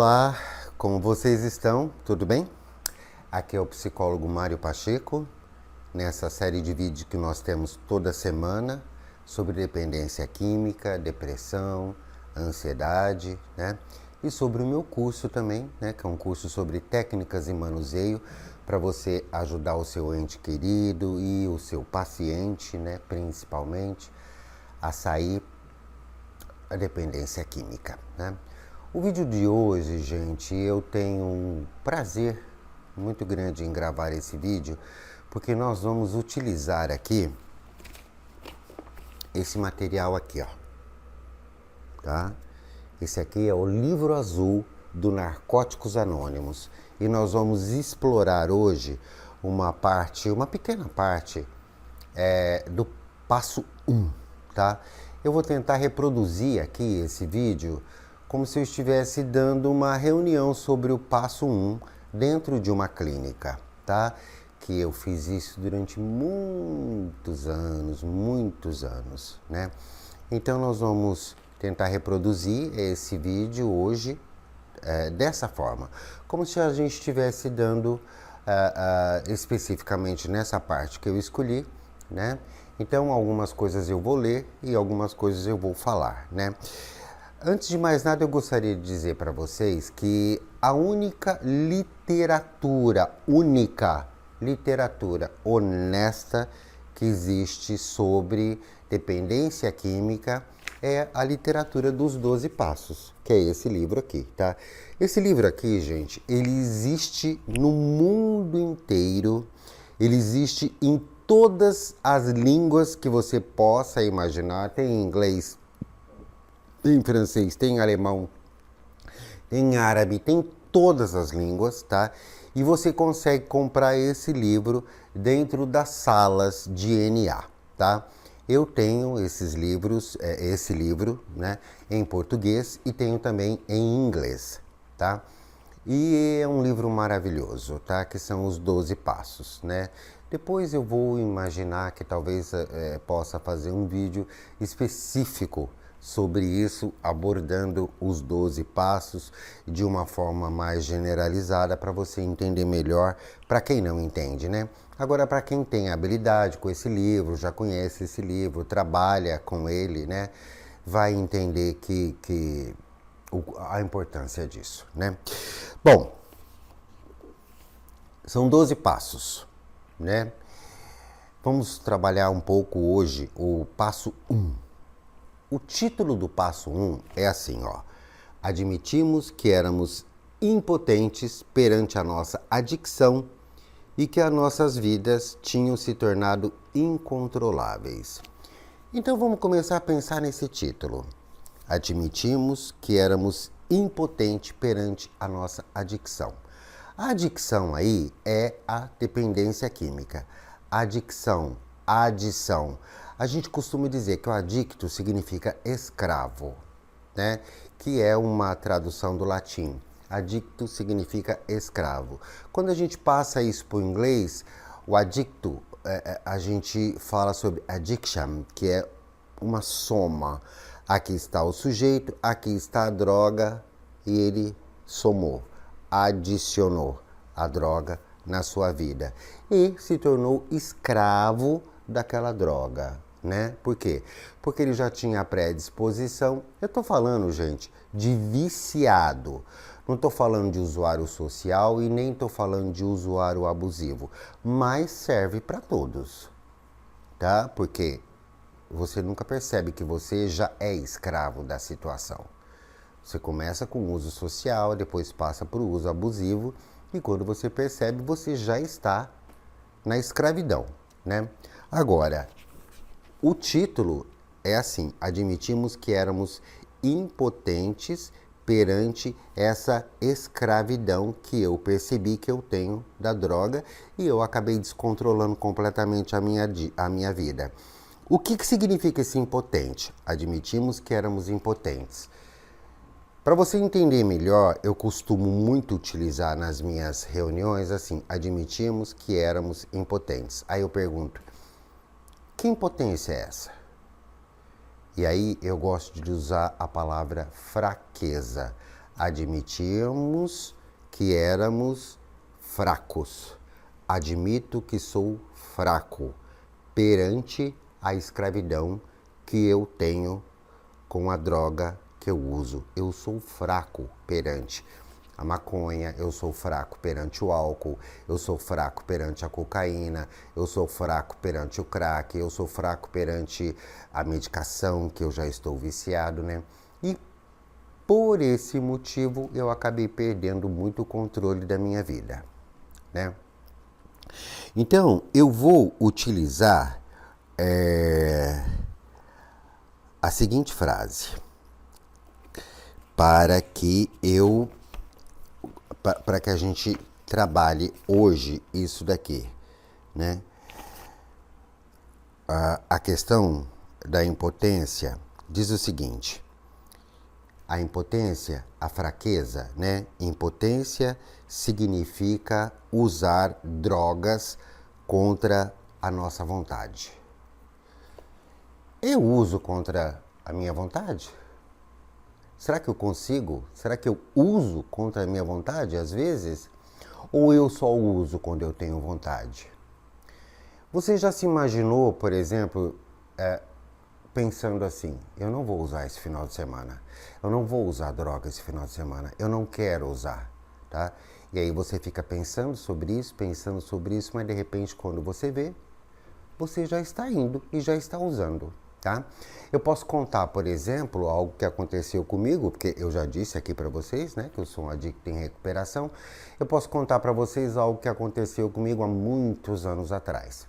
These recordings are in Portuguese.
Olá, como vocês estão? Tudo bem? Aqui é o psicólogo Mário Pacheco, nessa série de vídeos que nós temos toda semana sobre dependência química, depressão, ansiedade, né? E sobre o meu curso também, né? Que é um curso sobre técnicas e manuseio para você ajudar o seu ente querido e o seu paciente, né? Principalmente, a sair da dependência química, né? O vídeo de hoje, gente, eu tenho um prazer muito grande em gravar esse vídeo, porque nós vamos utilizar aqui esse material aqui, ó, tá? Esse aqui é o livro azul do Narcóticos Anônimos e nós vamos explorar hoje uma pequena parte do passo 1, tá? Eu vou tentar reproduzir aqui esse vídeo como se eu estivesse dando uma reunião sobre o passo 1 dentro de uma clínica, tá? Que eu fiz isso durante muitos anos, né? Então nós vamos tentar reproduzir esse vídeo hoje dessa forma, como se a gente estivesse dando especificamente nessa parte que eu escolhi, né? Então algumas coisas eu vou ler e algumas coisas eu vou falar, né? Antes de mais nada, eu gostaria de dizer para vocês que a única literatura honesta que existe sobre dependência química é a literatura dos 12 passos, que é esse livro aqui, tá? Esse livro aqui, gente, ele existe no mundo inteiro, ele existe em todas as línguas que você possa imaginar, tem em inglês, tem francês, tem alemão, tem árabe, tem todas as línguas, tá? E você consegue comprar esse livro dentro das salas de NA, tá? Eu tenho esses livros, esse livro, né, em português e tenho também em inglês, tá? E é um livro maravilhoso, tá? Que são os 12 passos, né? Depois eu vou imaginar que talvez possa fazer um vídeo específico sobre isso, abordando os 12 passos de uma forma mais generalizada para você entender melhor, para quem não entende, né? Agora, para quem tem habilidade com esse livro, já conhece esse livro, trabalha com ele, né? Vai entender a importância disso, né? Bom, são 12 passos, né? Vamos trabalhar um pouco hoje o passo 1. O título do passo 1 é assim, ó. Admitimos que éramos impotentes perante a nossa adicção e que as nossas vidas tinham se tornado incontroláveis. Então vamos começar a pensar nesse título. Admitimos que éramos impotentes perante a nossa adicção. A adicção aí é a dependência química. Adicção, adição. A gente costuma dizer que o adicto significa escravo, né? Que é uma tradução do latim. Adicto significa escravo. Quando a gente passa isso para o inglês, o adicto, a gente fala sobre addiction, que é uma soma. Aqui está o sujeito, aqui está a droga e ele somou, adicionou a droga na sua vida e se tornou escravo daquela droga, né? Por quê? Porque ele já tinha predisposição. Eu tô falando, gente, de viciado. Não tô falando de usuário social e nem tô falando de usuário abusivo, mas serve para todos, tá? Porque você nunca percebe que você já é escravo da situação. Você começa com o uso social, depois passa para o uso abusivo e quando você percebe, você já está na escravidão, né? Agora, o título é assim: admitimos que éramos impotentes perante essa escravidão que eu percebi que eu tenho da droga e eu acabei descontrolando completamente a minha vida. O que significa esse impotente? Admitimos que éramos impotentes. Para você entender melhor, eu costumo muito utilizar nas minhas reuniões assim: admitimos que éramos impotentes. Aí eu pergunto: que impotência é essa? E aí eu gosto de usar a palavra fraqueza. Admitimos que éramos fracos. Admito que sou fraco perante a escravidão que eu tenho com a droga que eu uso. Eu sou fraco perante a maconha, eu sou fraco perante o álcool, eu sou fraco perante a cocaína, eu sou fraco perante o crack, eu sou fraco perante a medicação que eu já estou viciado, né? E por esse motivo eu acabei perdendo muito o controle da minha vida, né? Então eu vou utilizar a seguinte frase para que a gente trabalhe hoje isso daqui, né? A questão da impotência diz o seguinte: a impotência, a fraqueza, né? Impotência significa usar drogas contra a nossa vontade. Eu uso contra a minha vontade? Será que eu consigo? Será que eu uso contra a minha vontade às vezes? Ou eu só uso quando eu tenho vontade? Você já se imaginou, por exemplo, pensando assim: eu não vou usar esse final de semana, eu não vou usar droga esse final de semana, eu não quero usar, tá? E aí você fica pensando sobre isso, mas de repente quando você vê, você já está indo e já está usando, tá? Eu posso contar, por exemplo, algo que aconteceu comigo, porque eu já disse aqui para vocês, né, que eu sou um adicto em recuperação. Eu posso contar para vocês algo que aconteceu comigo há muitos anos atrás.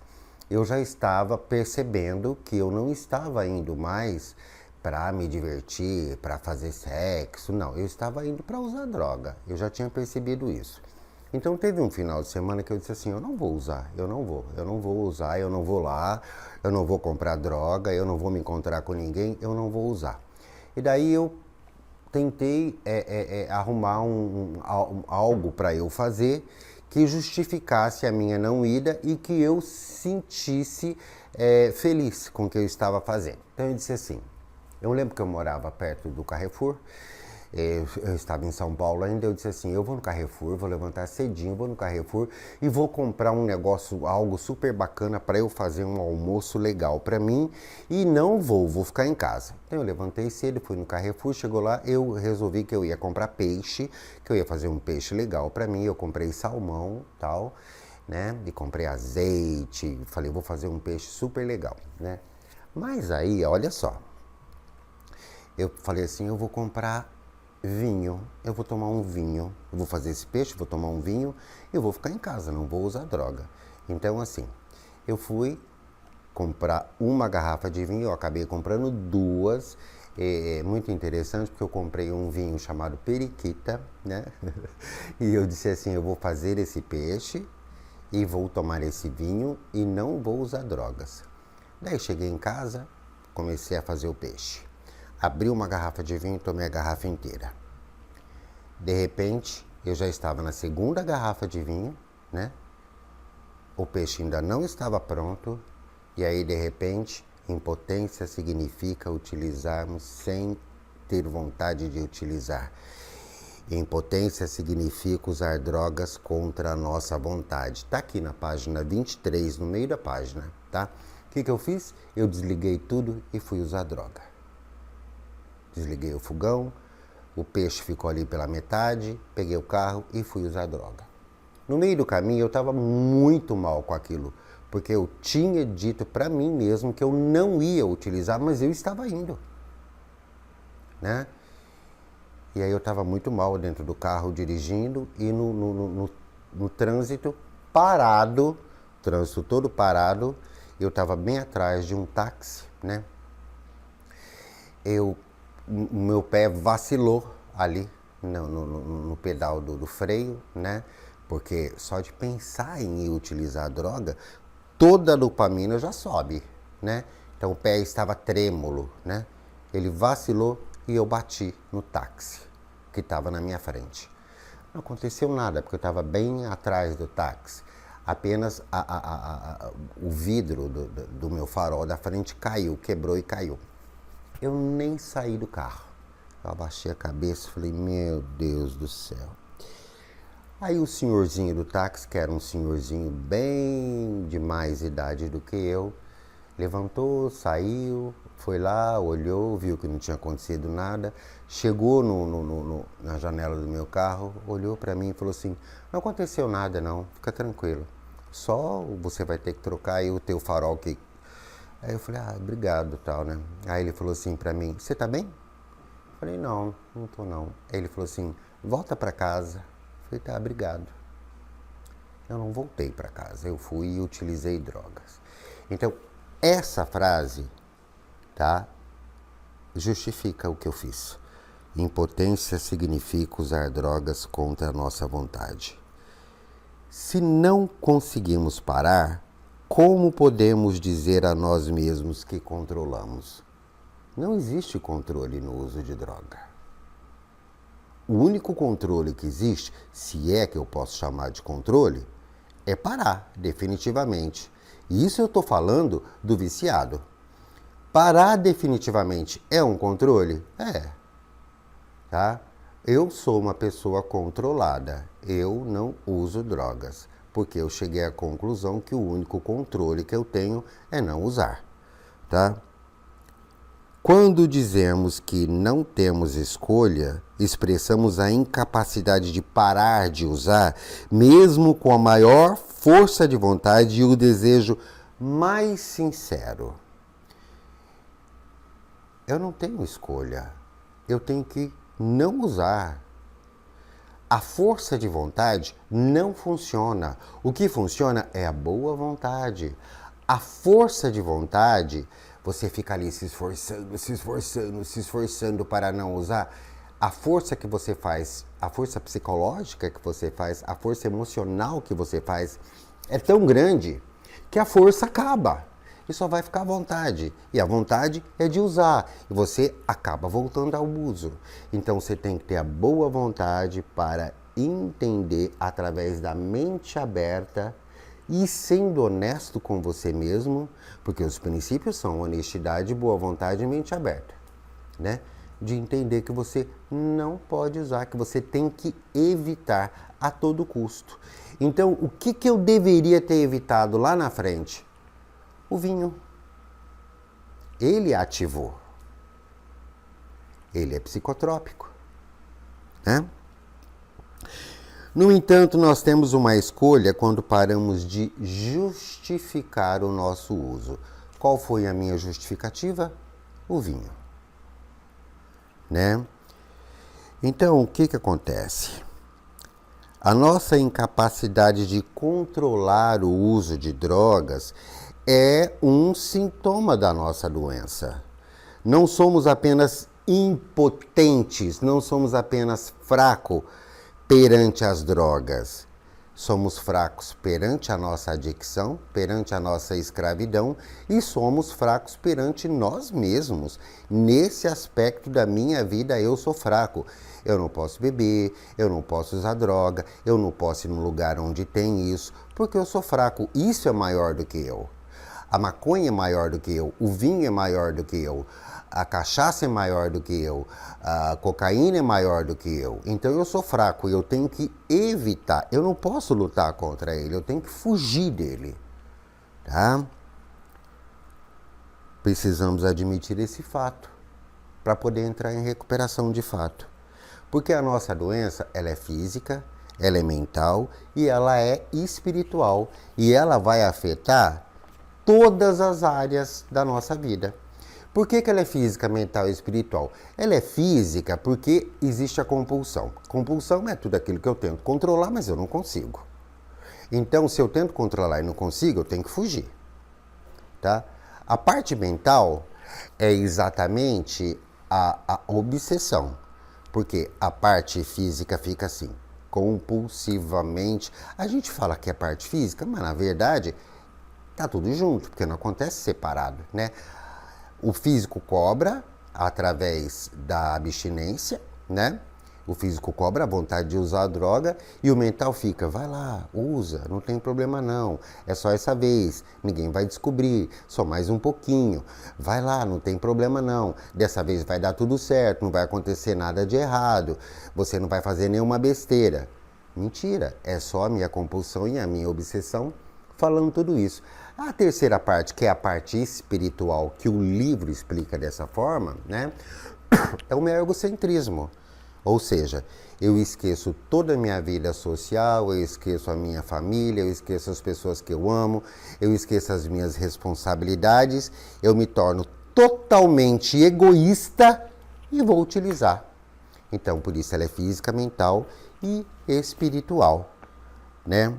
Eu já estava percebendo que eu não estava indo mais para me divertir, para fazer sexo, não. Eu estava indo para usar droga. Eu já tinha percebido isso. Então teve um final de semana que eu disse assim: eu não vou usar, eu não vou usar, eu não vou lá, eu não vou comprar droga, eu não vou me encontrar com ninguém, eu não vou usar. E daí eu tentei arrumar algo para eu fazer que justificasse a minha não ida e que eu sentisse feliz com o que eu estava fazendo. Então eu disse assim, eu lembro que eu morava perto do Carrefour, eu estava em São Paulo ainda, eu disse assim: eu vou no Carrefour, vou levantar cedinho, vou no Carrefour e vou comprar um negócio, algo super bacana para eu fazer um almoço legal para mim e não vou ficar em casa. Então eu levantei cedo, fui no Carrefour, chegou lá, eu resolvi que eu ia comprar peixe, que eu ia fazer um peixe legal para mim, eu comprei salmão, tal, né? E comprei azeite, falei, vou fazer um peixe super legal, né? Mas aí, olha só, eu falei assim, eu vou comprar vinho, eu vou tomar um vinho, eu vou fazer esse peixe, vou tomar um vinho, eu vou ficar em casa, não vou usar droga. Então assim, eu fui comprar uma garrafa de vinho, eu acabei comprando duas, muito interessante porque eu comprei um vinho chamado Periquita, né? E eu disse assim, eu vou fazer esse peixe e vou tomar esse vinho e não vou usar drogas. Daí cheguei em casa, comecei a fazer o peixe. Abri uma garrafa de vinho e tomei a garrafa inteira. De repente, eu já estava na segunda garrafa de vinho, né? O peixe ainda não estava pronto. E aí, de repente, impotência significa utilizarmos sem ter vontade de utilizar. Impotência significa usar drogas contra a nossa vontade. Tá aqui na página 23, no meio da página, tá? O que eu fiz? Eu desliguei tudo e fui usar droga. Desliguei o fogão, o peixe ficou ali pela metade, peguei o carro e fui usar droga. No meio do caminho eu estava muito mal com aquilo, porque eu tinha dito para mim mesmo que eu não ia utilizar, mas eu estava indo, né? E aí eu estava muito mal dentro do carro dirigindo e no trânsito parado, trânsito todo parado, eu estava bem atrás de um táxi, né? O meu pé vacilou ali no pedal do freio, né? Porque só de pensar em utilizar a droga, toda a dopamina já sobe, né? Então o pé estava trêmulo, né? Ele vacilou e eu bati no táxi que estava na minha frente. Não aconteceu nada, porque eu estava bem atrás do táxi. Apenas o vidro do meu farol da frente caiu, quebrou e caiu. Eu nem saí do carro, Eu abaixei a cabeça e falei, meu Deus do céu. Aí o senhorzinho do táxi, que era um senhorzinho bem de mais idade do que eu, levantou, saiu, foi lá, olhou, viu que não tinha acontecido nada, chegou na janela do meu carro, olhou para mim e falou assim, não aconteceu nada não, fica tranquilo, só você vai ter que trocar aí o teu farol que... Aí eu falei, obrigado, tal, né? Aí ele falou assim para mim, você tá bem? Eu falei, não, não tô não. Aí ele falou assim, volta para casa. Eu falei, tá, obrigado. Eu não voltei para casa, eu fui e utilizei drogas. Então, essa frase, tá, justifica o que eu fiz. Impotência significa usar drogas contra a nossa vontade. Se não conseguimos parar, como podemos dizer a nós mesmos que controlamos? Não existe controle no uso de droga. O único controle que existe, se é que eu posso chamar de controle, é parar, definitivamente. E isso eu estou falando do viciado. Parar definitivamente é um controle? É. Tá? Eu sou uma pessoa controlada. Eu não uso drogas. Porque eu cheguei à conclusão que o único controle que eu tenho é não usar. Tá? Quando dizemos que não temos escolha, expressamos a incapacidade de parar de usar, mesmo com a maior força de vontade e o desejo mais sincero. Eu não tenho escolha. Eu tenho que não usar. A força de vontade não funciona. O que funciona é a boa vontade. A força de vontade, você fica ali se esforçando para não usar. A força que você faz, a força psicológica que você faz, a força emocional que você faz é tão grande que a força acaba. E só vai ficar a vontade. E a vontade é de usar. E você acaba voltando ao uso. Então você tem que ter a boa vontade para entender através da mente aberta e sendo honesto com você mesmo, porque os princípios são honestidade, boa vontade e mente aberta, né? De entender que você não pode usar, que você tem que evitar a todo custo. Então, o que eu deveria ter evitado lá na frente? O vinho. Ele ativou. Ele é psicotrópico, né? No entanto, nós temos uma escolha quando paramos de justificar o nosso uso. Qual foi a minha justificativa? O vinho, né? Então, o que acontece? A nossa incapacidade de controlar o uso de drogas é um sintoma da nossa doença. Não somos apenas impotentes, não somos apenas fracos perante as drogas. Somos fracos perante a nossa adicção, perante a nossa escravidão e somos fracos perante nós mesmos. Nesse aspecto da minha vida eu sou fraco. Eu não posso beber, eu não posso usar droga, eu não posso ir num lugar onde tem isso, porque eu sou fraco. Isso é maior do que eu. A maconha é maior do que eu, o vinho é maior do que eu, a cachaça é maior do que eu, a cocaína é maior do que eu. Então eu sou fraco e eu tenho que evitar. Eu não posso lutar contra ele, eu tenho que fugir dele. Tá? Precisamos admitir esse fato para poder entrar em recuperação de fato. Porque a nossa doença, ela é física, ela é mental e ela é espiritual. E ela vai afetar todas as áreas da nossa vida. Por que ela é física, mental e espiritual? Ela é física porque existe a compulsão. Compulsão é tudo aquilo que eu tento controlar, mas eu não consigo. Então, se eu tento controlar e não consigo, eu tenho que fugir. Tá? A parte mental é exatamente a obsessão. Porque a parte física fica assim, compulsivamente. A gente fala que é parte física, mas na verdade tá tudo junto, porque não acontece separado, né? O físico cobra através da abstinência, né? O físico cobra a vontade de usar a droga e o mental fica, vai lá, usa, não tem problema não, é só essa vez, ninguém vai descobrir, só mais um pouquinho, vai lá, não tem problema não, dessa vez vai dar tudo certo, não vai acontecer nada de errado, você não vai fazer nenhuma besteira. Mentira, é só a minha compulsão e a minha obsessão falando tudo isso. A terceira parte, que é a parte espiritual, que o livro explica dessa forma, né, é o meu egocentrismo. Ou seja, eu esqueço toda a minha vida social, eu esqueço a minha família, eu esqueço as pessoas que eu amo, eu esqueço as minhas responsabilidades, eu me torno totalmente egoísta e vou utilizar. Então, por isso ela é física, mental e espiritual, né?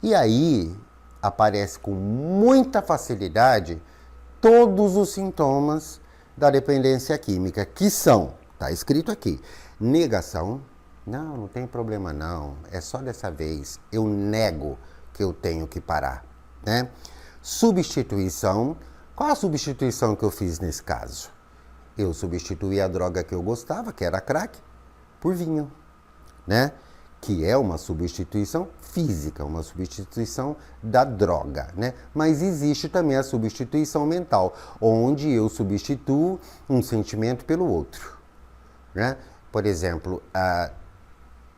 E aí aparece com muita facilidade todos os sintomas da dependência química, que são, está escrito aqui, negação, não tem problema não, é só dessa vez, eu nego que eu tenho que parar, né? Substituição, qual a substituição que eu fiz nesse caso? Eu substituí a droga que eu gostava, que era crack, por vinho, né? Que é uma substituição física, uma substituição da droga, né? Mas existe também a substituição mental, onde eu substituo um sentimento pelo outro, né? Por exemplo,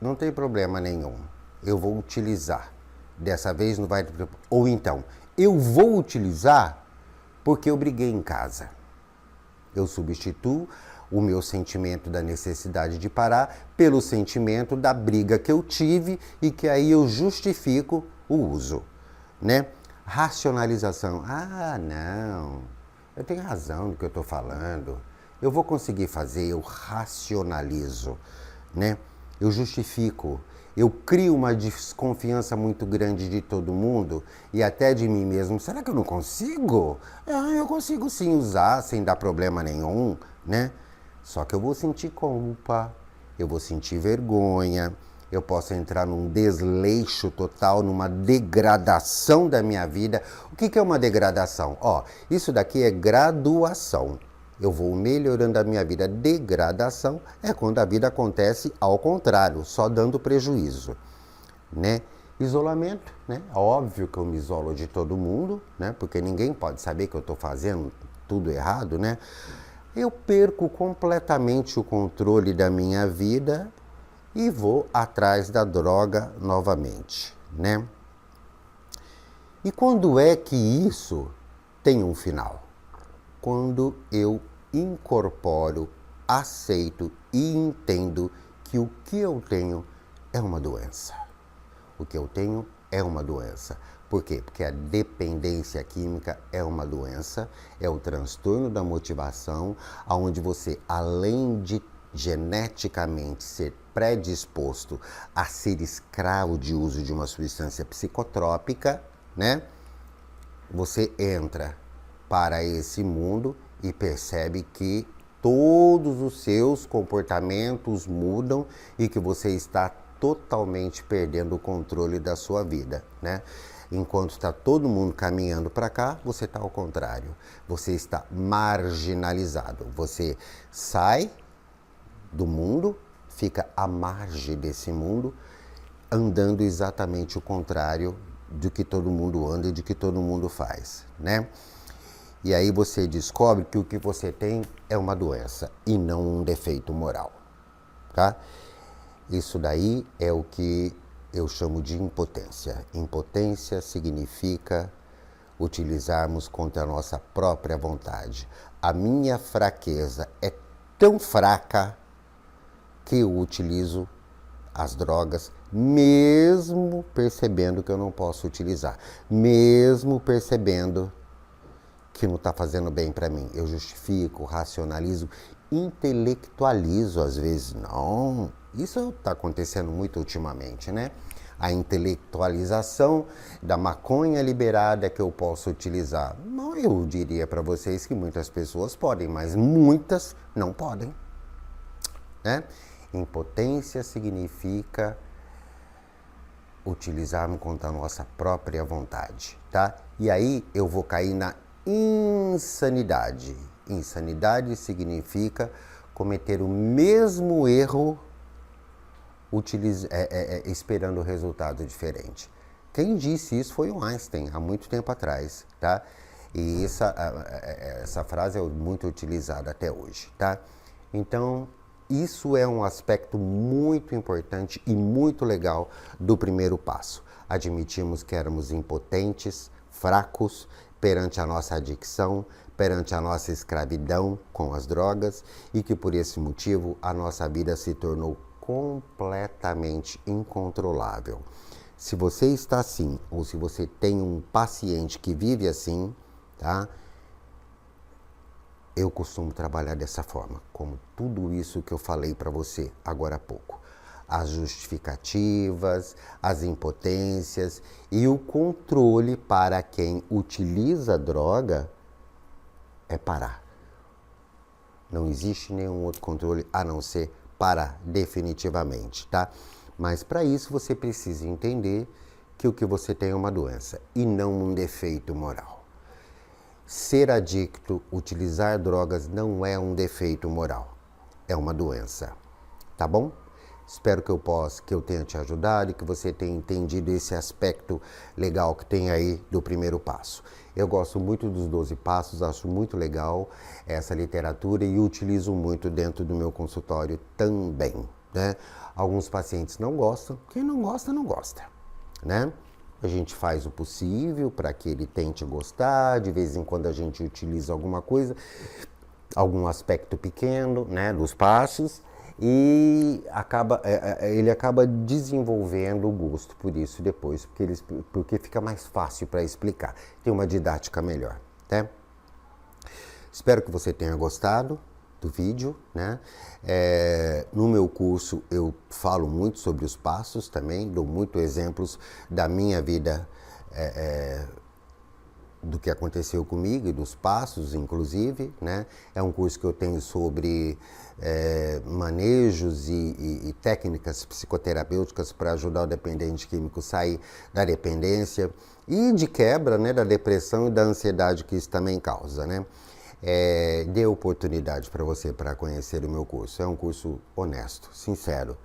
não tem problema nenhum, eu vou utilizar, dessa vez não vai... Ou então, eu vou utilizar porque eu briguei em casa. Eu substituo o meu sentimento da necessidade de parar pelo sentimento da briga que eu tive e que aí eu justifico o uso, né? Racionalização. Não, eu tenho razão no que eu estou falando. Eu vou conseguir fazer, eu racionalizo, né? Eu justifico. Eu crio uma desconfiança muito grande de todo mundo e até de mim mesmo. Será que eu não consigo? Eu consigo sim usar sem dar problema nenhum, né? Só que eu vou sentir culpa, eu vou sentir vergonha, eu posso entrar num desleixo total, numa degradação da minha vida. O que é uma degradação? Isso daqui é graduação. Eu vou melhorando a minha vida. Degradação é quando a vida acontece ao contrário, só dando prejuízo, né? Isolamento, né? Óbvio que eu me isolo de todo mundo, né? Porque ninguém pode saber que eu estou fazendo tudo errado, né? Eu perco completamente o controle da minha vida e vou atrás da droga novamente, né? E quando é que isso tem um final? Quando eu incorporo, aceito e entendo que o que eu tenho é uma doença. O que eu tenho é uma doença. Por quê? Porque a dependência química é uma doença, é o transtorno da motivação, onde você, além de geneticamente ser predisposto a ser escravo de uso de uma substância psicotrópica, né? Você entra para esse mundo e percebe que todos os seus comportamentos mudam e que você está totalmente perdendo o controle da sua vida, né? Enquanto está todo mundo caminhando para cá, você está ao contrário. Você está marginalizado. Você sai do mundo, fica à margem desse mundo, andando exatamente o contrário do que todo mundo anda e do que todo mundo faz, né? E aí você descobre que o que você tem é uma doença e não um defeito moral, tá? Isso daí é o que eu chamo de impotência. Impotência significa utilizarmos contra a nossa própria vontade. A minha fraqueza é tão fraca que eu utilizo as drogas, mesmo percebendo que eu não posso utilizar, mesmo percebendo que não está fazendo bem para mim. Eu justifico, racionalizo, intelectualizo às vezes. Não, isso está acontecendo muito ultimamente, né? A intelectualização da maconha liberada que eu posso utilizar. Não, eu diria para vocês que muitas pessoas podem, mas muitas não podem, né? Impotência significa utilizarmos contra a nossa própria vontade, tá? E aí eu vou cair na insanidade. Insanidade significa cometer o mesmo erro esperando resultado diferente. Quem disse isso foi o Einstein, há muito tempo atrás, tá? E essa frase é muito utilizada até hoje, tá? Então, isso é um aspecto muito importante e muito legal do primeiro passo. Admitimos que éramos impotentes, fracos perante a nossa adicção, perante a nossa escravidão com as drogas e que por esse motivo a nossa vida se tornou completamente incontrolável. Se você está assim, ou se você tem um paciente que vive assim, tá? Eu costumo trabalhar dessa forma, como tudo isso que eu falei para você agora há pouco. As justificativas, as impotências e o controle para quem utiliza a droga é parar. Não existe nenhum outro controle a não ser parar definitivamente, tá? Mas para isso você precisa entender que o que você tem é uma doença e não um defeito moral. Ser adicto, utilizar drogas não é um defeito moral, é uma doença, tá bom? Espero que eu tenha te ajudado e que você tenha entendido esse aspecto legal que tem aí do primeiro passo. Eu gosto muito dos 12 passos, acho muito legal essa literatura e utilizo muito dentro do meu consultório também, né? Alguns pacientes não gostam, quem não gosta, não gosta, né? A gente faz o possível para que ele tente gostar, de vez em quando a gente utiliza alguma coisa, algum aspecto pequeno, né, dos passos, e ele acaba desenvolvendo o gosto por isso depois, porque fica mais fácil para explicar, tem uma didática melhor, né? Espero que você tenha gostado do vídeo, né? No meu curso eu falo muito sobre os passos também, dou muitos exemplos da minha vida, do que aconteceu comigo e dos passos, inclusive, né? É um curso que eu tenho sobre manejos e técnicas psicoterapêuticas para ajudar o dependente químico a sair da dependência e de quebra, né, da depressão e da ansiedade que isso também causa, né? Dê oportunidade para você para conhecer o meu curso. É um curso honesto, sincero,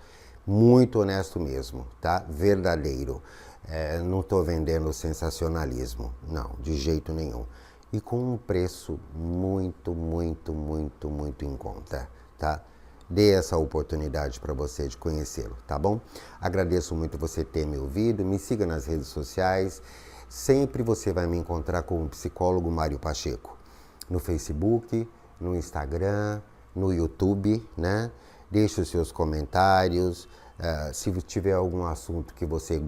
muito honesto mesmo, tá? Verdadeiro. Não estou vendendo sensacionalismo, não, de jeito nenhum. E com um preço muito, muito, muito, muito em conta, tá? Dê essa oportunidade para você de conhecê-lo, tá bom? Agradeço muito você ter me ouvido, me siga nas redes sociais. Sempre você vai me encontrar com o psicólogo Mário Pacheco. No Facebook, no Instagram, no YouTube, né? Deixe os seus comentários. Se tiver algum assunto que você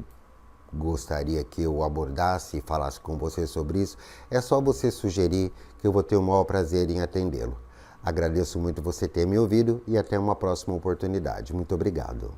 gostaria que eu abordasse e falasse com você sobre isso, é só você sugerir que eu vou ter o maior prazer em atendê-lo. Agradeço muito você ter me ouvido e até uma próxima oportunidade. Muito obrigado.